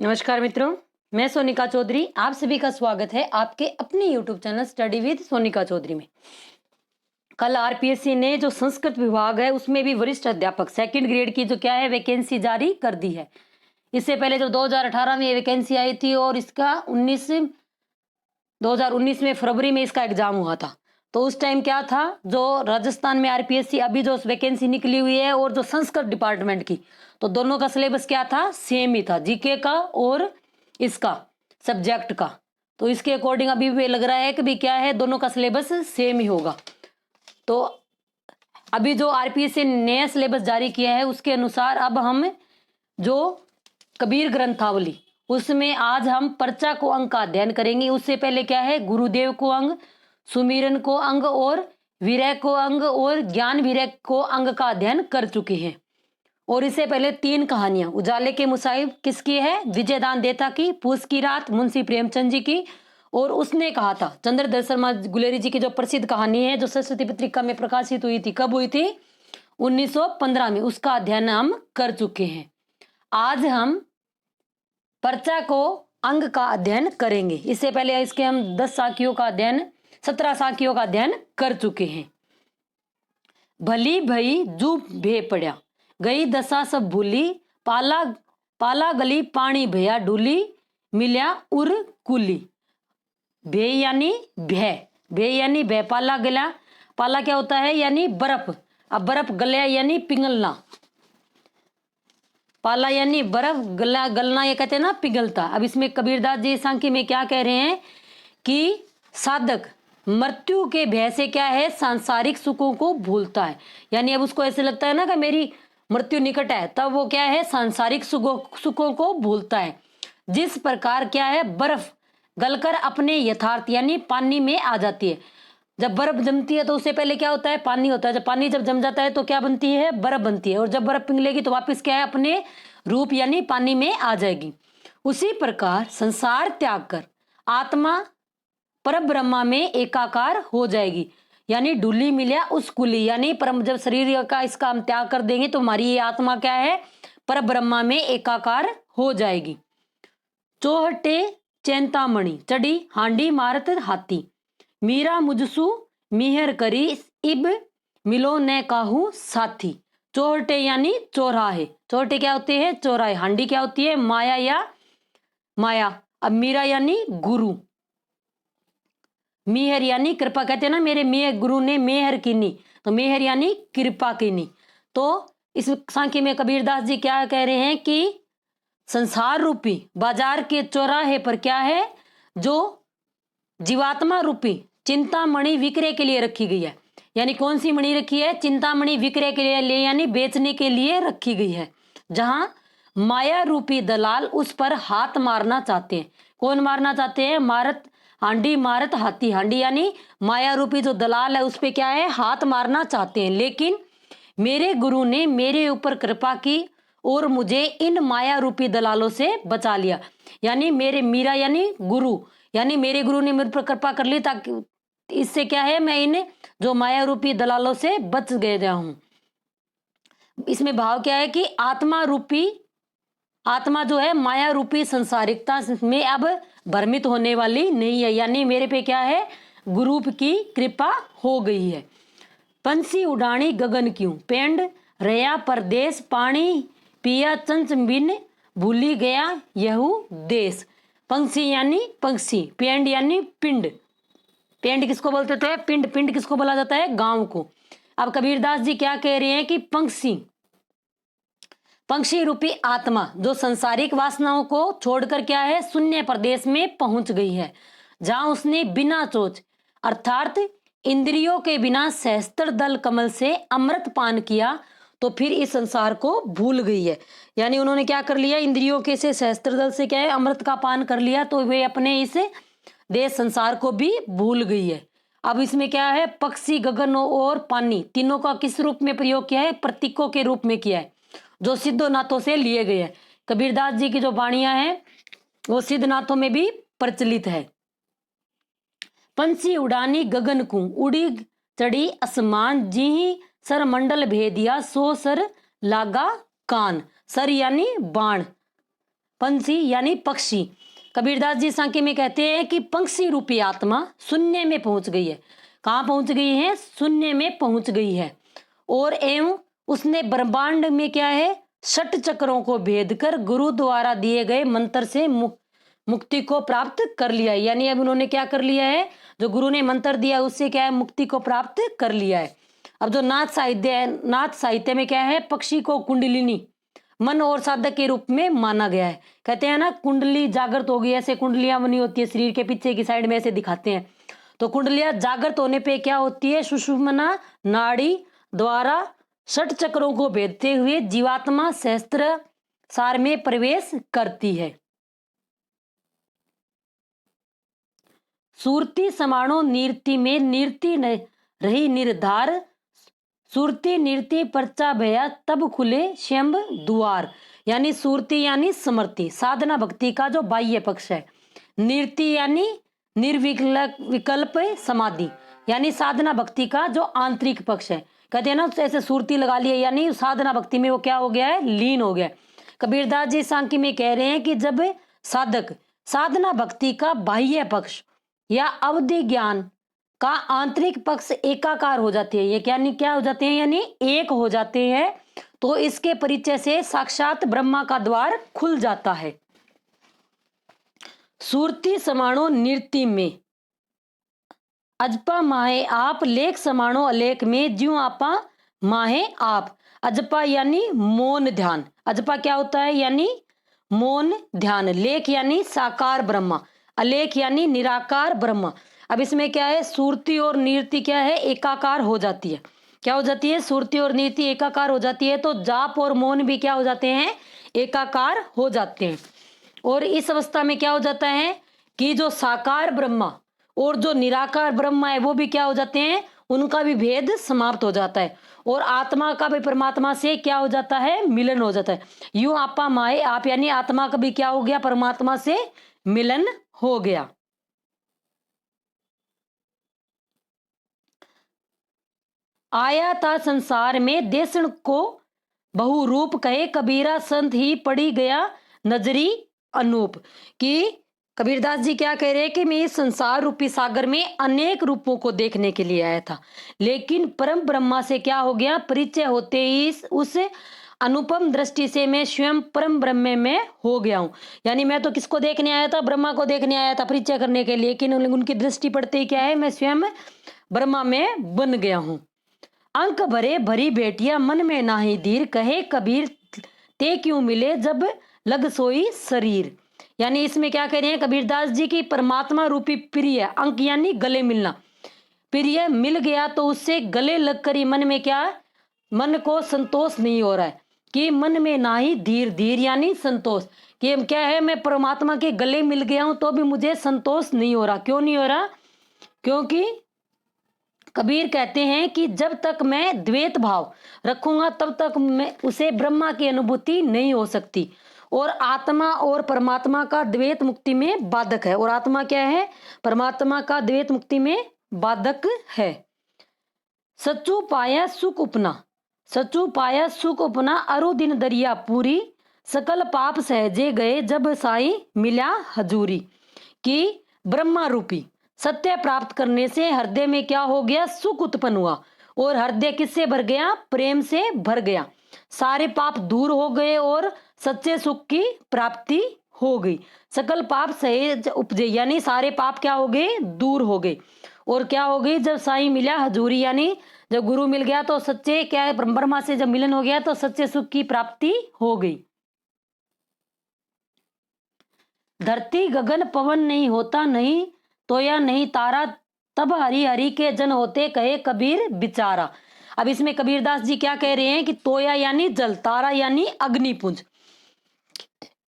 नमस्कार मित्रों, मैं सोनिका चौधरी। आप सभी का स्वागत है आपके अपने YouTube channel study with Sonika Chaudhary में। कल आरपीएससी ने जो संस्कृत विभाग है उसमें भी वरिष्ठ अध्यापक सेकंड ग्रेड की जो क्या है वैकेंसी जारी कर दी है। इससे पहले जो 2018 में ये वैकेंसी आई थी और इसका 2019 में फरवरी में इसका एग्जाम हुआ था। तो उस टाइम क्या था, जो राजस्थान में आरपीएससी अभी जो वैकेंसी निकली हुई है और जो संस्कृत डिपार्टमेंट की, तो दोनों का सिलेबस क्या था, सेम ही था, जीके का और इसका सब्जेक्ट का। तो इसके अकॉर्डिंग अभी भी लग रहा है कि भी क्या है, दोनों का सिलेबस सेम ही होगा। तो अभी जो आरपीएससी ने नया सिलेबस जारी किया है उसके अनुसार अब हम जो कबीर ग्रंथावली उसमें आज हम पर्चा को अंग का अध्ययन करेंगे। उससे पहले क्या है, गुरुदेव को अंग, सुमिरन को अंग और विरह को अंग और ज्ञान विरह को अंग का अध्ययन कर चुके हैं। और इससे पहले 3 कहानियां उजाले के मुसाहिब किसकी है, विजयदान देता की, पूस की रात मुंशी प्रेमचंद जी की, और उसने कहा था चंद्रधर शर्मा गुलेरी जी की जो प्रसिद्ध कहानी है जो सरस्वती पत्रिका में प्रकाशित हुई थी। कब हुई थी? 1915 में। उसका अध्ययन हम कर चुके हैं। आज हम पर्चा को अंग का अध्ययन करेंगे। इससे पहले इसके हम 10 साखियों का अध्ययन, 17 साखियों का अध्ययन कर चुके हैं। भली भई जू भे पड़ा, गई दशा सब भूली, पाला पाला गली पानी भया डूली, मिल्या उर कुली। भे यानी भय, भे यानी भय, पाला गला, पाला क्या होता है यानी बर्फ। अब बर्फ गल्या यानी पिघलना, पाला यानी बर्फ, गलना ये कहते हैं ना पिघलता। अब इसमें कबीरदास जी सांख्य में क्या कह रहे हैं कि साधक मृत्यु के भय से क्या है, सांसारिक सुखों को भूलता है। यानी अब उसको ऐसे लगता है ना कि मेरी मृत्यु निकट है, तब वो क्या है, सांसारिक सुखों को भूलता है। जिस प्रकार क्या है, बर्फ गलकर अपने यथार्थ यानी पानी में आ जाती है। जब बर्फ जमती है तो उससे पहले क्या होता है, पानी होता है। जब पानी जब जम जाता है तो क्या बनती है, बर्फ बनती है। और जब बर्फ पिघलेगी तो वापस क्या है, अपने रूप यानी पानी में आ जाएगी। उसी प्रकार संसार त्याग कर आत्मा पर ब्रह्मा में एकाकार हो जाएगी। यानी डुली मिल्या उस कुली, यानी परम जब शरीर का इसका हम त्याग कर देंगे तो हमारी ये आत्मा क्या है, पर ब्रह्मा में एकाकार हो जाएगी। चौहटे चैंतामणि चढ़ी हांडी मारत हाथी, मीरा मुझसु मिहर करी इब मिलो न काहू साथी। चौहटे यानी चौराहे, चौहटे क्या होते हैं, चौराहे। हांडी क्या होती है, माया या माया। अब मीरा यानी गुरु, मेहर यानी कृपा। कहते हैं ना मेरे गुरु ने मेहर कीनी, तो मेहर यानी कृपा कीनी। तो इस सांख्य में कबीरदास जी क्या कह रहे हैं कि संसार रूपी बाजार के चौराहे पर क्या है, जो जीवात्मा रूपी चिंतामणि विक्रय के लिए रखी गई है। यानी कौन सी मणि रखी है, चिंतामणि विक्रय के लिए यानी बेचने के लिए रखी गई है। जहां माया रूपी दलाल उस पर हाथ मारना चाहते हैं। कौन मारना चाहते हैं, मारत हांडी मारत हाथी। हांडी यानी माया रूपी जो दलाल है उस पे क्या है, हाथ मारना चाहते हैं। लेकिन मेरे गुरु ने मेरे ऊपर कृपा की और मुझे इन माया रूपी दलालों से बचा लिया। यानी मेरे मीरा यानी गुरु, यानी मेरे गुरु ने मेरे पर कृपा कर ली, ताकि इससे क्या है, मैं इन जो माया रूपी दलालों से बच गया हूं। इसमें भाव क्या है कि आत्मा जो है माया रूपी संसारिकता में अब भ्रमित होने वाली नहीं है। यानी मेरे पे क्या है, गुरु की कृपा हो गई है। पंछी उड़ानी गगन क्यों, पेंड रया परदेश, पानी पिया चंच बिन भूली गया यहू देश। पंछी यानी पंछी, पेंड यानी पिंड। पेंड किसको बोलते थे, पिंड। पिंड किसको बोला जाता है, गांव को। अब कबीरदास जी क्या कह रहे हैं कि पंक्षी रूपी आत्मा जो संसारिक वासनाओं को छोड़कर क्या है, शून्य प्रदेश में पहुंच गई है, जहां उसने बिना सोच अर्थात इंद्रियों के बिना सहस्त्र दल कमल से अमृत पान किया, तो फिर इस संसार को भूल गई है। यानी उन्होंने क्या कर लिया, इंद्रियों के से सहस्त्र दल से क्या है, अमृत का पान कर लिया, तो वे अपने इस देश संसार को भी भूल गई है। अब इसमें क्या है, पक्षी गगन और पानी तीनों का किस रूप में प्रयोग किया है, प्रतीकों के रूप में किया है, जो सिद्धनाथों से लिए गए हैं। कबीरदास जी की जो वाणियां हैं वो सिद्धनाथों में भी प्रचलित है। पंछी उड़ानी गगन को, उड़ी चढ़ी आसमान, जी सर मंडल भेदिया, सो सर लागा कान। सर यानी बाण, पंछी यानी पक्षी। कबीरदास जी सांके में कहते हैं कि पंक्षी रूपी आत्मा शून्य में पहुंच गई है। कहाँ पहुंच गई है? शून्य में पहुंच गई है। और एवं उसने ब्रह्मांड में क्या है, षट चक्रों को भेद कर गुरु द्वारा दिए गए मंत्र से मुक्ति को प्राप्त कर लिया है। यानी अब उन्होंने क्या कर लिया है, जो गुरु ने मंत्र दिया उससे क्या है, मुक्ति को प्राप्त कर लिया है। अब जो नाथ साहित्य में क्या है, पक्षी को कुंडलिनी मन और साधक के रूप में माना गया है। कहते हैं ना, कुंडली जागृत होगी, ऐसे कुंडलियां बनी होती है शरीर के पीछे की साइड में, ऐसे दिखाते हैं। तो कुंडलियां जागृत होने पे क्या होती है, सुषुम्ना नाड़ी द्वारा षट चक्रों को भेदते हुए जीवात्मा सहस्त्र सार में प्रवेश करती है। सुरती समाणो नीरति में नीरति रही निर्धार, सुरती नीरति परचा भया तब खुले शंभ द्वार। यानी सुरती यानी समर्थी, साधना भक्ति का जो बाह्य पक्ष है। नीरति यानी निर्विकल्प समाधि, यानी साधना भक्ति का जो आंतरिक पक्ष है। कहते हैं ना, ऐसे सुरती लगा लिए, यानी साधना भक्ति में वो क्या हो गया है, लीन हो गया। कबीरदास जी सांकी में कह रहे हैं कि जब साधक साधना भक्ति का बाह्य पक्ष या अवधि ज्ञान का आंतरिक पक्ष एकाकार हो जाते हैं, ये क्या हो जाते हैं, यानी एक हो जाते हैं, तो इसके परिचय से साक्षात ब्रह्मा का द्वार खुल जाता है। सुरती समाणो नृत्य में अजपा माहे आप, लेख समाणो अलेख में ज्यों आपा माहे आप। अजपा यानी मौन ध्यान, अजपा क्या होता है, यानी मौन ध्यान। लेख यानी साकार ब्रह्मा, अलेख यानी निराकार ब्रह्मा। अब इसमें क्या है, सुरती और नृत्य क्या है, एकाकार हो जाती है। क्या हो जाती है, सुरती और नृत्य एकाकार हो जाती है, तो जाप और मौन भी क्या हो जाते हैं, एकाकार हो जाते हैं। और इस अवस्था में क्या हो जाता है कि जो साकार ब्रह्मा और जो निराकार ब्रह्मा है वो भी क्या हो जाते हैं, उनका भी भेद समाप्त हो जाता है, और आत्मा का भी परमात्मा से क्या हो जाता है, मिलन हो जाता है। यूं आपा माए आप, यानी आत्मा का भी क्या हो गया, परमात्मा से मिलन हो गया। आया था संसार में देशन को बहुरूप, कहे कबीरा संत ही पड़ी गया नजरी अनूप। कि कबीरदास जी क्या कह रहे हैं कि मैं इस संसार रूपी सागर में अनेक रूपों को देखने के लिए आया था, लेकिन परम ब्रह्मा से क्या हो गया, परिचय होते ही उस अनुपम दृष्टि से मैं स्वयं परम ब्रह्म में हो गया हूं। यानी मैं तो किसको देखने आया था, ब्रह्मा को देखने आया था परिचय करने के लिए, लेकिन उनकी दृष्टि पड़ते ही क्या है, मैं स्वयं ब्रह्मा में बन गया हूं। अंक भरे भरी बेटिया मन में नाही धीर, कहे कबीर ते क्यों मिले जब लग सोई शरीर। यानी इसमें क्या कह रहे हैं कबीरदास जी की, परमात्मा रूपी प्रिय, अंक यानी गले मिलना, प्रिय मिल गया तो उससे गले लगकर ही मन में क्या, मन को संतोष नहीं हो रहा है, कि मन में ना ही धीर, धीर यानी संतोष, कि क्या है, मैं परमात्मा के गले मिल गया हूं तो भी मुझे संतोष नहीं हो रहा। क्यों नहीं हो रहा, क्योंकि कबीर कहते हैं कि जब तक मैं द्वैत भाव रखूंगा तब तक मैं उसे ब्रह्मा की अनुभूति नहीं हो सकती, और आत्मा और परमात्मा का द्वैत मुक्ति में बाधक है, और आत्मा क्या है, परमात्मा का द्वैत मुक्ति में बाधक है। सच्चू पाया सुख उपना, सच्चू पाया सुख उपना, अरु दिन दरिया पूरी, सकल पाप सहजे गए जब साई मिला हजूरी। कि ब्रह्मा रूपी सत्य प्राप्त करने से हृदय में क्या हो गया, सुख उत्पन्न हुआ, और हृदय किससे भर गया, प्रेम से भर गया, सारे पाप दूर हो गए और सच्चे सुख की प्राप्ति हो गई। सकल पाप सहज उपजे, यानी सारे पाप क्या हो गए, दूर हो गए, और क्या हो गई, जब साईं मिला हजूरी, यानी जब गुरु मिल गया तो सच्चे क्या है, ब्रह्मा से जब मिलन हो गया तो सच्चे सुख की प्राप्ति हो गई। धरती गगन पवन नहीं होता नहीं तो या नहीं तारा, तब हरि हरि के जन होते कहे कबीर बिचारा। अब इसमें कबीरदास जी क्या कह रहे हैं कि तोया यानी जल, तारा यानी अग्निपुंज।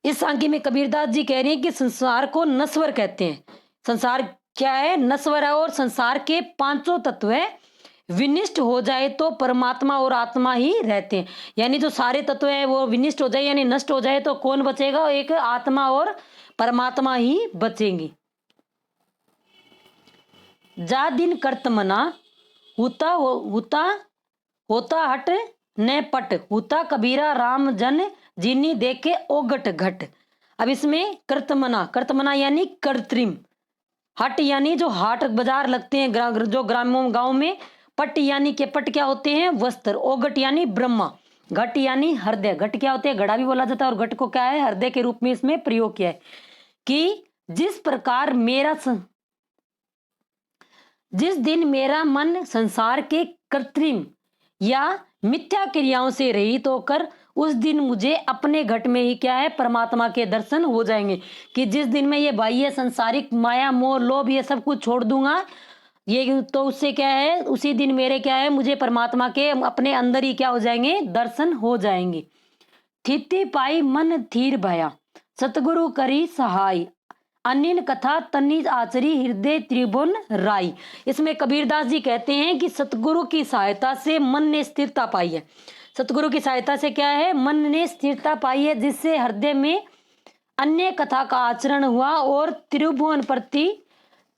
इस सांख्य में कबीरदास जी कह रहे हैं कि संसार को नश्वर कहते हैं। संसार क्या है, नश्वर है, और संसार के पांचों तत्व है, विनिष्ट हो जाए तो परमात्मा और आत्मा ही रहते हैं। यानी जो सारे तत्व है वो विनिष्ट हो जाए यानी नष्ट हो जाए तो कौन बचेगा, एक आत्मा और परमात्मा ही बचेंगे। जा दिन कर्त मना, हुता होता हट न पट, हुता कबीरा राम जन जिनी देखे ओगट घट। अब इसमें कर्तमना, कर्तमना यानी कृत्रिम, हट यानी जो हाट बाजार लगते हैं जो ग्रामों गांव में, पट यानी के पट क्या होते हैं वस्त्र, ओगट यानी ब्रह्मा, घट यानी हृदय, घट क्या होते हैं घड़ा भी बोला जाता है, और घट को क्या है हृदय के रूप में इसमें प्रयोग किया है कि जिस दिन मेरा मन संसार के कृत्रिम या मिथ्या क्रियाओं से रहित होकर उस दिन मुझे अपने घट में ही क्या है परमात्मा के दर्शन हो जाएंगे, कि जिस दिन मैं ये बाह्य संसारिक माया मोह लोभ ये सब कुछ छोड़ दूंगा, ये तो उससे क्या है उसी दिन मेरे क्या है मुझे परमात्मा के अपने अंदर ही क्या हो जाएंगे दर्शन हो जाएंगे। थिति पाई मन थीर भया, सतगुरु करी सहाय, अनिन कथा तन्नी आचरी हृदय त्रिभुवन राई। इसमें कबीरदास जी कहते हैं कि सतगुरु की सहायता से मन ने स्थिरता पाई है, सतगुरु की सहायता से क्या है मन ने स्थिरता पाई है, जिससे हृदय में अन्य कथा का आचरण हुआ और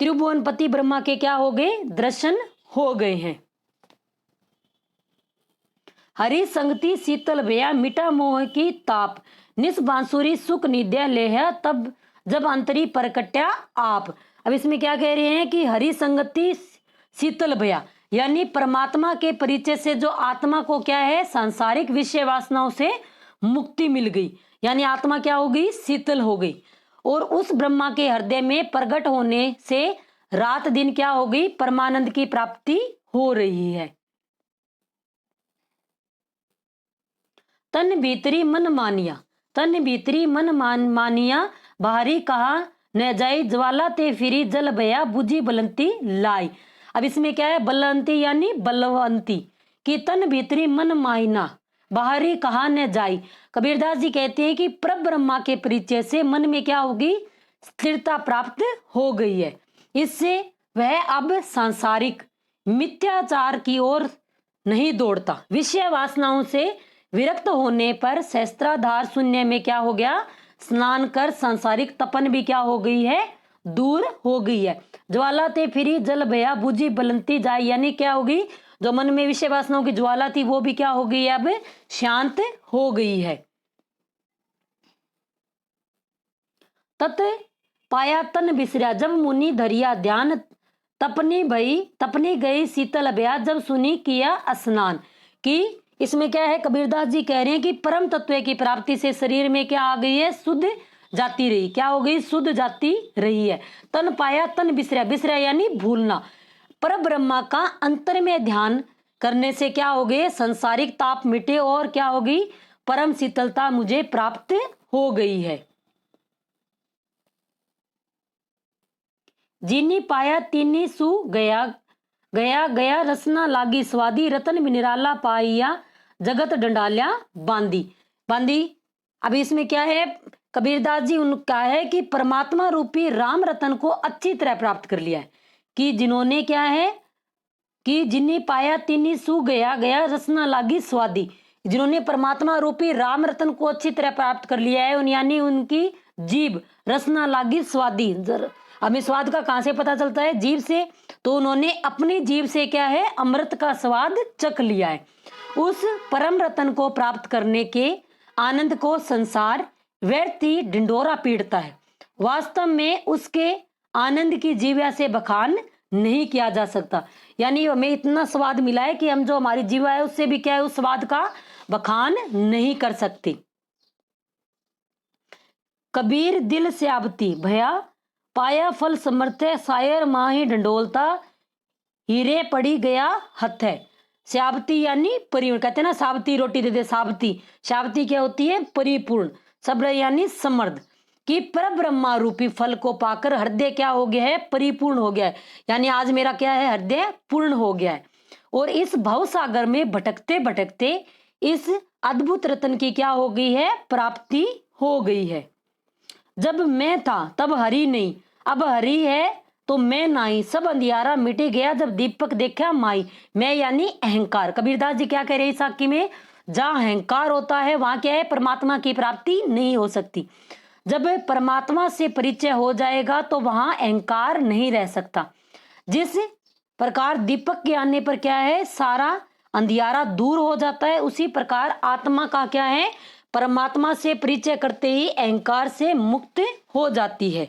त्रिभुवनपति ब्रह्मा के क्या हो गए दर्शन हो गए हैं। हरि संगति शीतल भया, मिटा मोह की ताप, निस बांसुरी सुख निद्या लेह, तब जब अंतरी परकट्या आप। अब इसमें क्या कह रहे हैं कि हरि संगति शीतल भया, यानी परमात्मा के परिचय से जो आत्मा को क्या है सांसारिक विषय वासनाओं से मुक्ति मिल गई, यानी आत्मा क्या हो गई शीतल हो गई, और उस ब्रह्मा के हृदय में प्रकट होने से रात दिन क्या हो गई परमानंद की प्राप्ति हो रही है। तन भीतरी मन मानिया, तन भीतरी मन मानिया, बाहरी कहा न जाई, ज्वाला ते फिरी जल भया, बुझी बलंती लाई। अब इसमें क्या है बलवंती यानी बलवंती, कि तन भीतरी मन मायना, बाहरी कहा न जाई। कबीरदास जी कहते हैं कि परम ब्रह्मा के परिचय से मन में क्या होगी स्थिरता प्राप्त हो गई है, इससे वह अब सांसारिक मिथ्याचार की ओर नहीं दौड़ता। विषय वासनाओं से विरक्त होने पर सहस्त्राधार शून्य में क्या हो गया स्नान कर सांसारिक तपन भी क्या हो गई है दूर हो गई है। ज्वाला ते फिरी जल भया, बुझी बलंती जाए, यानी क्या होगी जो मन में विषय वासनाओं की ज्वाला थी वो भी क्या हो गई है अब शांत हो गई है। तत् पाया तन बिसरा, जब मुनि धरिया ध्यान, तपनी गई शीतल भया, जब सुनी किया स्नान। कि इसमें क्या है कबीरदास जी कह रहे हैं कि परम तत्व की प्राप्ति से शरीर में क्या आ गई है शुद्ध जाती रही, क्या हो गई शुद्ध जाती रही है। तन पाया तन बिसरा, बिसरा यानी भूलना, पर ब्रह्मा का अंतर में ध्यान करने से क्या हो गए संसारिक ताप मिटे और क्या होगी परम शीतलता मुझे प्राप्त हो गई है। जिनी पाया तिनी सु गया, गया गया रसना लागी स्वादी, रतन निराला पाइया, जगत डंडाल्या बांदी, बांदी। अब इसमें क्या है कबीरदास जी उनका है कि परमात्मा रूपी राम रतन को अच्छी तरह प्राप्त कर लिया है, कि जिन्होंने क्या है कि जिन्हें पाया तिन्हीं सु गया, गया रसना लागी स्वादी, जिन्होंने परमात्मा रूपी राम रतन को अच्छी तरह प्राप्त कर लिया है, यानी उनकी जीभ रसना लागी स्वादी। हमें स्वाद का कहां से पता चलता है जीभ से, तो उन्होंने अपनी जीभ से क्या है अमृत का स्वाद चख लिया है। उस परम रतन को प्राप्त करने के आनंद को संसार व्यर्थ ही ढिंडोरा पीटता है, वास्तव में उसके आनंद की जीवा से बखान नहीं किया जा सकता। यानी हमें इतना स्वाद मिला है कि हम जो हमारी जीवा है उससे भी क्या है उस स्वाद का बखान नहीं कर सकते। कबीर दिल से आबती भया, पाया फल समर्थ है, शायर माही डंडोलता, हीरे पड़ी गया हथ है। श्यावती यानी परिपूर्ण, कहते हैं ना साबती रोटी दे दे साबती, शावती क्या होती है परिपूर्ण, सब्र यानी समर्थ, कि पर ब्रह्मा रूपी फल को पाकर हृदय क्या हो गया है परिपूर्ण हो गया है, यानी आज मेरा क्या है हृदय पूर्ण हो गया है। और इस भव सागर में भटकते भटकते इस अद्भुत रतन की क्या हो गई है प्राप्ति हो गई है। जब मैं था तब हरि नहीं, अब हरि है तो मैं नहीं, सब अंधियारा मिट गया जब दीपक देखा माई। मैं यानी अहंकार। कबीरदास जी क्या कह रहे हैं साकी में, जहां अहंकार होता है वहां क्या है परमात्मा की प्राप्ति नहीं हो सकती। जब परमात्मा से परिचय हो जाएगा तो वहां अहंकार नहीं रह सकता। जिस प्रकार दीपक के आने पर क्या है सारा अंधियारा दूर हो जाता है, उसी प्रकार आत्मा का क्या है परमात्मा से परिचय करते ही अहंकार से मुक्त हो जाती है।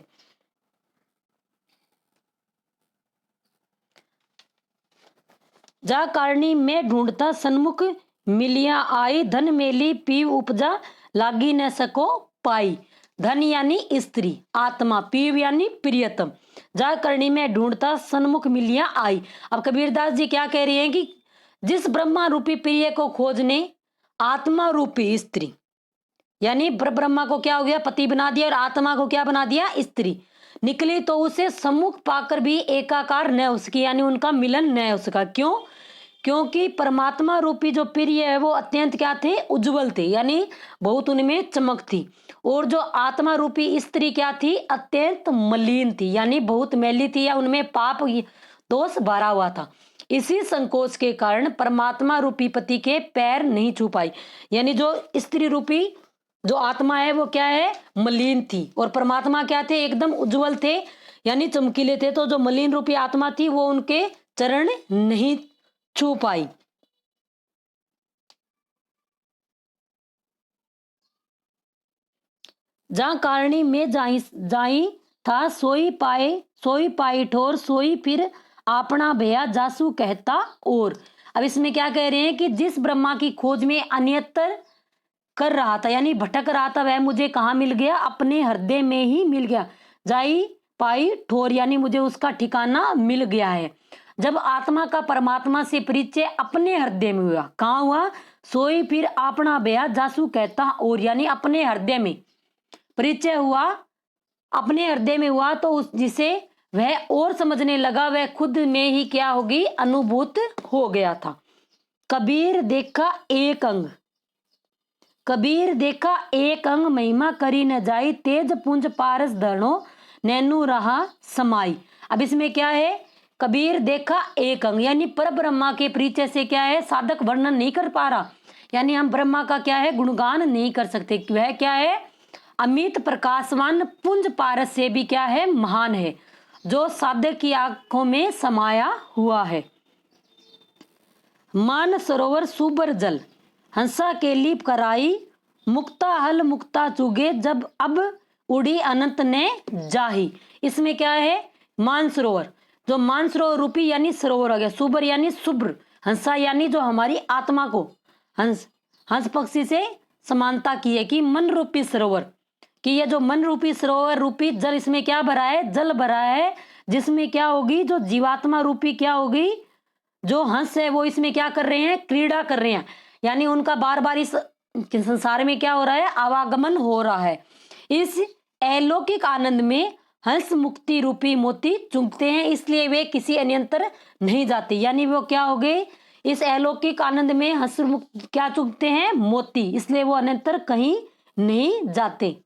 जा कारणी में ढूंढता सन्मुख मिलिया आई, धन मेली पीव उपजा लागी न सको पाई। धन यानी स्त्री, आत्मा, पीव यानी प्रियतम, जा करणी में ढूंढता सन्मुख मिलिया आई। अब कबीरदास जी क्या कह रहे हैं कि जिस ब्रह्मा रूपी प्रिय को खोजने आत्मा रूपी स्त्री, यानी ब्रह्मा को क्या हो गया, पति बना दिया, और आत्मा को क्या बना दिया, स्त्री निकली, तो उसे सम्मुख पाकर भी एकाकार न हो सकी, यानी उनका मिलन न हो सका। क्यों? क्योंकि परमात्मा रूपी जो प्रिय है वो अत्यंत क्या थे, उज्जवल थे, यानी बहुत उनमें चमक थी। और जो आत्मा रूपी स्त्री क्या थी, अत्यंत मलिन थी, यानी बहुत मैली थी, या उनमें पाप दोष भरा हुआ था। इसी संकोच के कारण परमात्मा रूपी पति के पैर नहीं छू पाई, यानी जो स्त्री रूपी जो आत्मा है वो क्या है, मलिन थी, और परमात्मा क्या थे, एकदम उज्जवल थे, यानी चमकीले थे। तो जो मलिन रूपी आत्मा थी वो उनके चरण नहीं छू पाई। जहां कारणी में जाई जाई था, सोई पाई ठोर, सोई फिर अपना भैया जासू कहता। और अब इसमें क्या कह रहे हैं कि जिस ब्रह्मा की खोज में अन्यत्र कर रहा था, यानी भटक रहा था, वह मुझे कहाँ मिल गया, अपने हृदय में ही मिल गया। जाई पाई ठोर, यानी मुझे उसका ठिकाना मिल गया है। जब आत्मा का परमात्मा से परिचय अपने हृदय में हुआ, कहाँ हुआ, सोई फिर अपना भैया जासू कहता। और यानी अपने हृदय में परिचय हुआ, अपने हृदय में हुआ, तो उस जिसे वह और समझने लगा, वह खुद में ही क्या होगी, अनुभूत हो गया था। कबीर देखा एक अंग, कबीर देखा एक अंग, महिमा करी न जाई, तेज पुंज पारस धरणो नैनु रहा समाई। अब इसमें क्या है, कबीर देखा एक अंग, यानी पर ब्रह्मा के परिचय से क्या है, साधक वर्णन नहीं कर पा रहा, यानी हम ब्रह्मा का क्या है, गुणगान नहीं कर सकते। वह क्या है, अमित प्रकाशवान पुंज पारस से भी क्या है, महान है, जो साधक की आंखों में समाया हुआ है। मान सरोवर सुबर जल, हंसा के लीप कराई, मुक्ता हल मुक्ता चुगे, जब अब उड़ी अनंत ने जाही। इसमें क्या है, मानसरोवर, जो मानसरोवर रूपी यानी सरोवर हो गया, सुबर यानी शुभ्र, हंसा यानी जो हमारी आत्मा को हंस पक्षी से समानता की है, कि मन रूपी सरोवर, कि ये जो मन रूपी सरोवर रूपी जल, इसमें क्या भरा है, जल भरा है, जिसमें क्या होगी, जो जीवात्मा रूपी क्या होगी, जो हंस है, वो इसमें क्या कर रहे हैं, क्रीड़ा कर रहे हैं, यानी उनका बार बार इस संसार में क्या हो रहा है, आवागमन हो रहा है। इस अलौकिक आनंद में हंस मुक्ति रूपी मोती चुगते हैं, इसलिए वे किसी अन्यंतर नहीं जाते, यानी वो क्या हो गए, इस अलौकिक आनंद में हंस मुक्त क्या चुगते हैं, मोती, इसलिए वो अन्यंतर कहीं नहीं जाते।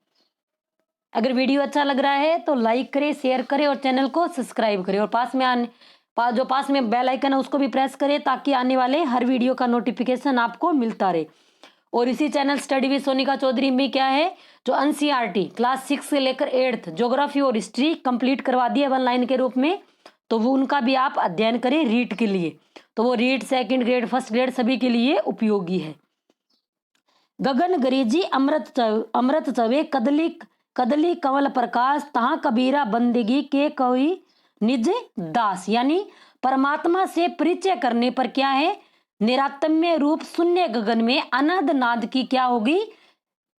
अगर वीडियो अच्छा लग रहा है तो लाइक करें, शेयर करें और चैनल को सब्सक्राइब करें, और पास में बेल आइकन है उसको भी प्रेस करें, ताकि आने वाले हर वीडियो का नोटिफिकेशन आपको मिलता रहे। और इसी channel study with Sonika Chaudhary में क्या है, जो एनसीईआरटी क्लास 6 से लेकर 8th ज्योग्राफी और हिस्ट्री कंप्लीट करवा दिया ऑनलाइन के रूप में, तो वो उनका भी आप अध्ययन करें रीट के लिए, तो वो REET second grade first grade सभी के लिए उपयोगी है। गगन गरीजी अमृत चवे, कदली कवल प्रकाश, तहाँ कबीरा बंदगी के कोई निज दास, यानी परमात्मा से परिचय करने पर क्या है, निरात्म्य रूप शून्य गगन में अनंत नाद की क्या होगी,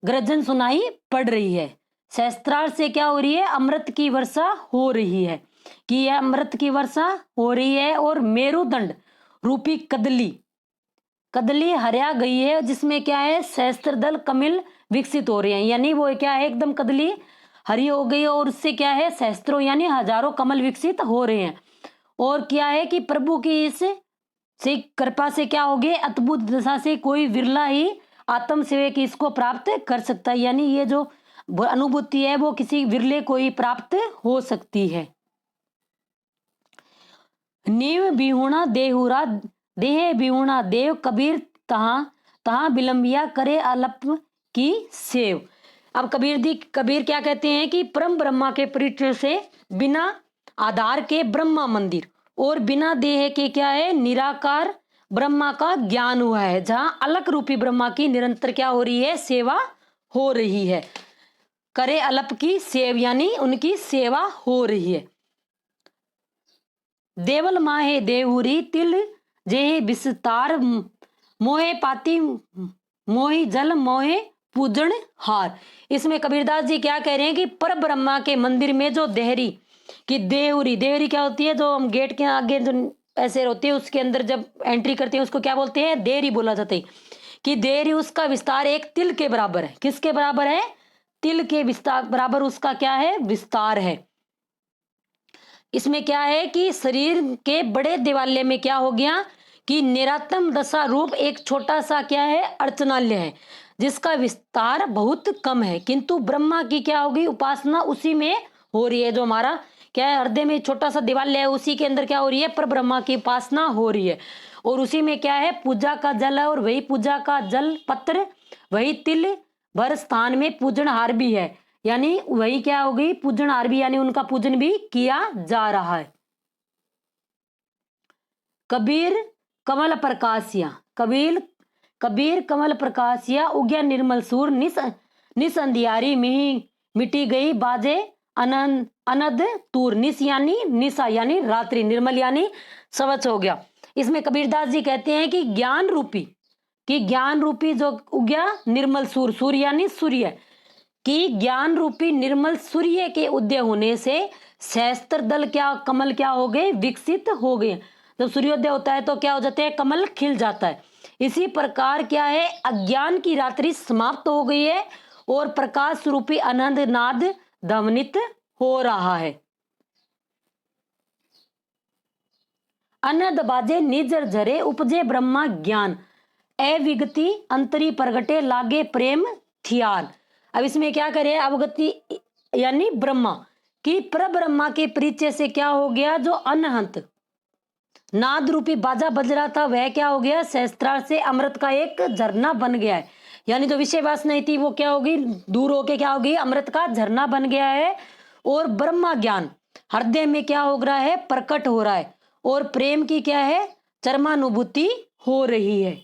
गर्जन सुनाई पड़ रही है। सहस्त्रार से क्या हो रही है, अमृत की वर्षा हो रही है, कि यह अमृत की वर्षा हो रही है। और मेरुदंड रूपी कदली हरिया गई है, जिसमें क्या है, सहस्त्र दल कमिल विकसित हो रहे हैं, यानी वो क्या है, एकदम कदली हरी हो गई, और उससे क्या है, सहस्त्रों यानी हजारों कमल विकसित हो रहे हैं। और क्या है कि प्रभु की इस से कृपा से क्या हो गए, अद्भुत दशा से कोई विरला ही आत्म सेवक इसको प्राप्त कर सकता है, यानी ये जो अनुभूति है वो किसी विरले को ही प्राप्त हो सकती है। नीव बिहुणा देहुरा, देह बिहुणा देव, कबीर तहाँ विलंबिया करे अलप की सेव। अब कबीर क्या कहते हैं कि परम ब्रह्मा के परिचय से बिना आधार के ब्रह्मा मंदिर, और बिना देह के क्या है, निराकार ब्रह्मा का ज्ञान हुआ है, जहां अलख रूपी ब्रह्मा की निरंतर क्या हो रही है, सेवा हो रही है। करे अलप की सेव यानी उनकी सेवा हो रही है। देवल माहे देवुरी तिल जे विस्तार मोहे पाती मोहि जल मोहे पूजन हार। इसमें कबीरदास जी क्या कह रहे हैं कि पर ब्रह्मा के मंदिर में जो देहरी की देवरी, देहरी क्या होती है, जो हम गेट के आगे जो ऐसे होती है उसके अंदर जब एंट्री करते हैं उसको क्या बोलते हैं, देहरी बोला जाता है। कि देहरी उसका विस्तार एक तिल के बराबर है। किसके बराबर है, तिल के विस्तार बराबर उसका क्या है, विस्तार है। इसमें क्या है कि शरीर के बड़े दिवाल्य में क्या हो गया कि निरात्म दशा रूप एक छोटा सा क्या है, अर्चनालय है, जिसका विस्तार बहुत कम है, किंतु ब्रह्मा की क्या होगी, उपासना उसी में हो रही है। जो हमारा क्या है, हृदय में छोटा सा दिवाल्य है, उसी के अंदर क्या हो रही है, पर ब्रह्मा की उपासना हो रही है। और उसी में क्या है, पूजा का जल है, और वही पूजा का जल पत्र, वही तिल भर स्थान में पूजन हार भी है, यानी वही क्या होगी, पूजन हार भी, यानी उनका पूजन भी किया जा रहा है। कबीर कमल प्रकाशिया, कबीर कमल प्रकाशिया उग्या निर्मल सूर निस अंधियारी मिटी गई बाजे अनंद अनद तूर। निस यानी निशा यानी रात्रि, निर्मल यानी स्वच्छ हो गया। इसमें कबीरदास जी कहते हैं कि ज्ञान रूपी जो उग्या निर्मल सूर, सूर्य यानी सूर्य कि ज्ञान रूपी निर्मल सूर्य के उदय होने से सहस्त्र दल क्या, कमल क्या हो गए, विकसित हो गए। जब सूर्योदय होता है तो क्या हो जाते हैं, कमल खिल जाता है। इसी प्रकार क्या है, अज्ञान की रात्रि समाप्त हो गई है और प्रकाश रूपी आनंद नाद ध्वनित हो रहा है। अनद बाजे निजर झरे उपजे ब्रह्मा ज्ञान, अविगति अंतरी प्रगटे लागे प्रेम थियान। अब इसमें क्या करे, अवगति यानी ब्रह्मा की पर ब्रह्मा के परिचय से क्या हो गया, जो अनहंत नाद रूपी बाजा बज रहा था वह क्या हो गया, सहस्त्रार से अमृत का एक झरना बन गया है। यानी जो विषय वासना थी वो क्या होगी, दूर होके क्या होगी, अमृत का झरना बन गया है। और ब्रह्मा ज्ञान हृदय में क्या हो रहा है, प्रकट हो रहा है, और प्रेम की क्या है, चरमानुभूति हो रही है।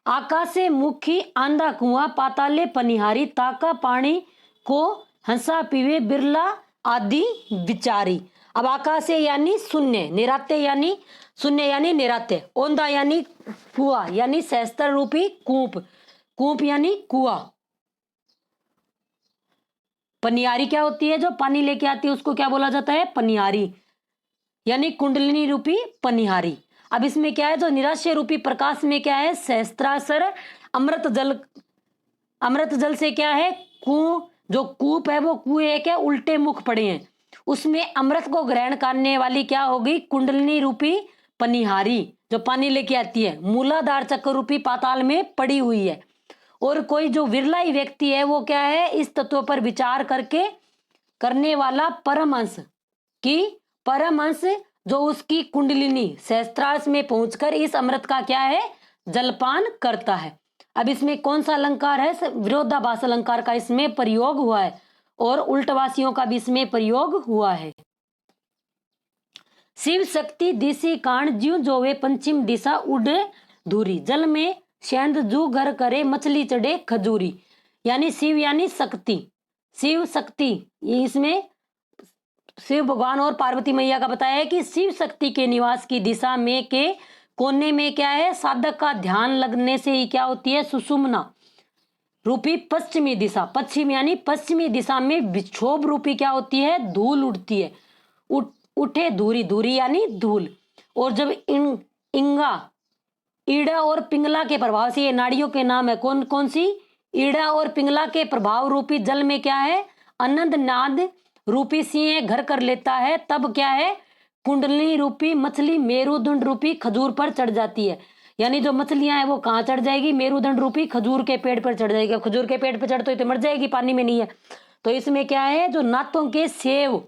आकाशे मुखी आंधा कुआं पाताले पनिहारी, ताका पानी को हंसा पीवे बिरला आदि विचारी। अब आकाशे यानी शून्य, निराते यानी शून्य यानी निराते, ओंधा यानी कुआ यानी सहस्त्र रूपी कूप, कूप यानी कुआ। पनियारी क्या होती है, जो पानी लेके आती है उसको क्या बोला जाता है, पनियारी यानी कुंडलिनी रूपी पनिहारी। अब इसमें क्या है, जो निराशय रूपी प्रकाश में क्या है, सहस्त्रासर अमृत जल से क्या है, जो कूप है वो कुएं क्या उल्टे मुख पड़े हैं, उसमें अमृत को ग्रहण करने वाली क्या होगी, कुंडलिनी रूपी पनिहारी जो पानी लेके आती है, मूलाधार चक्र रूपी पाताल में पड़ी हुई है। और कोई जो विरला ही व्यक्ति है वो क्या है, इस तत्व पर विचार करके करने वाला परमहंस की परमहंस जो उसकी कुंडलिनी सहस्त्रार्थ में पहुंचकर इस अमृत का क्या है, जलपान करता है। अब इसमें कौन सा अलंकार है, विरोधाभास अलंकार का इसमें प्रयोग हुआ है, और उल्टवासियों का भी इसमें प्रयोग हुआ है। शिव शक्ति दिशी कान ज्यू जोवे पंचिम दिशा उड़े धूरी, जल में सेंध जू घर करे मछली चढ़े खजूरी। यानी शिव यानी शक्ति, शिव शक्ति, ये इसमें शिव भगवान और पार्वती मैया का बताया है कि शिव शक्ति के निवास की दिशा में के कोने में क्या है, साधक का ध्यान लगने से ही क्या होती है, सुषुम्ना रूपी पश्चिमी दिशा, पश्चिम यानी पश्चिमी दिशा में विक्षोभ रूपी क्या होती है, धूल उठती है, उठे धूरी, धूरी यानी धूल। और जब इंगा ईड़ा और पिंगला के प्रभाव से, ये नाड़ियों के नाम है, कौन कौन सी, ईड़ा और पिंगला के प्रभाव रूपी जल में क्या है, आनंद नाद रूपी सिंह घर कर लेता है, तब क्या है, कुंडली रूपी मछली मेरुदंड रूपी खजूर पर चढ़ जाती है। यानी जो मछलियां हैं वो कहाँ चढ़ जाएगी, मेरुदंड रूपी खजूर के पेड़ पर चढ़ जाएगी। खजूर के पेड़ पर चढ़ तो मर जाएगी, पानी में नहीं है। तो इसमें क्या है, जो नातों के सेव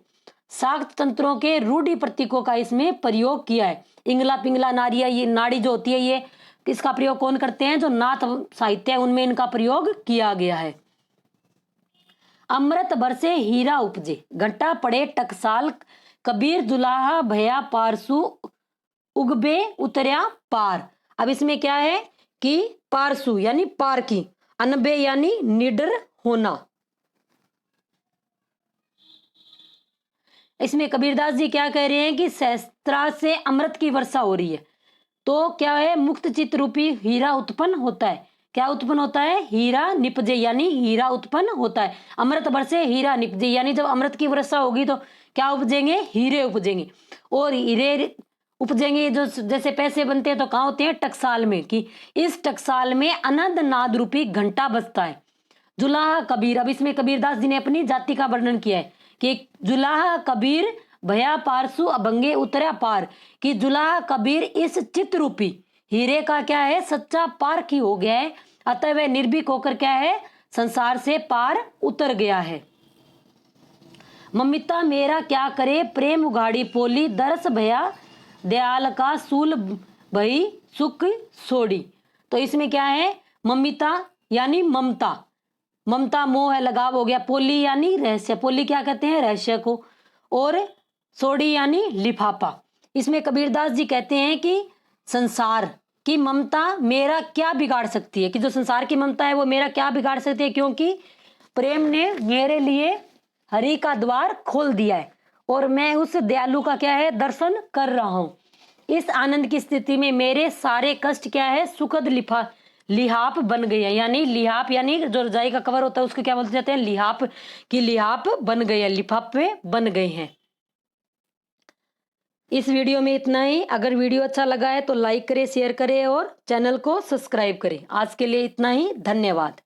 शाक्त तंत्रों के रूढ़ी प्रतीकों का इसमें प्रयोग किया है। इंगला पिंगला नारिया, ये नाड़ी जो होती है, ये इसका प्रयोग कौन करते हैं, जो नाथ साहित्य है उनमें इनका प्रयोग किया गया है। अमृत बरसे हीरा उपजे, घंटा पड़े टकसाल, कबीर जुलाहा भया पारसू उगबे उतर्या पार। अब इसमें क्या है कि पारसु यानी पार की, अनबे यानी निडर होना। इसमें कबीरदास जी क्या कह रहे हैं कि शस्त्रा से अमृत की वर्षा हो रही है, तो क्या है, मुक्त चित्त रूपी हीरा उत्पन्न होता है। क्या उत्पन्न होता है? हीरा निपजे यानी हीरा उत्पन्न होता है। अमृत बरसे हीरा निपजे यानी जब अमृत की वर्षा होगी तो क्या उपजेंगे? हीरे उपजेंगे। और हीरे उपजेंगे जो जैसे पैसे बनते हैं तो कहाँ होते हैं? टकसाल में। कि इस टकसाल में अनंत नाद रूपी घंटा बजता है। जुलाहा कबीर, अब इसमें कबीरदास जी ने अपनी जाति का वर्णन किया है कि जुलाहा कबीर भया पारसु अभंगे उतरा पार। कि जुलाहा कबीर इस चित्त रूपी हीरे का क्या है? सच्चा पारखी हो गया है, अतः वह निर्भीक होकर क्या है? संसार से पार उतर गया है। ममिता मेरा क्या करे प्रेम उगाड़ी पोली, दरस भया दयाल का सूल भई सुख सोड़ी। तो इसमें क्या है? ममिता यानी ममता, ममता मोह है, लगाव हो गया। पोली यानी रहस्य, पोली क्या कहते हैं? रहस्य को। और सोड़ी यानी लिफाफा। इसमें कबीरदास जी कहते हैं कि संसार की ममता मेरा क्या बिगाड़ सकती है, कि जो संसार की ममता है वो मेरा क्या बिगाड़ सकती है, क्योंकि प्रेम ने मेरे लिए हरि का द्वार खोल दिया है और मैं उस दयालु का क्या है? दर्शन कर रहा हूं। इस आनंद की स्थिति में मेरे सारे कष्ट क्या है? सुखद लिहाप बन गए हैं। यानी लिहाप यानी जो रजाई का कवर होता है उसको क्या बोलते जाते हैं? लिहाप। की लिहाप बन गए हैं, लिफाफे बन गए हैं। इस वीडियो में इतना ही। अगर वीडियो अच्छा लगा है तो लाइक करें, शेयर करें और चैनल को सब्सक्राइब करें। आज के लिए इतना ही, धन्यवाद।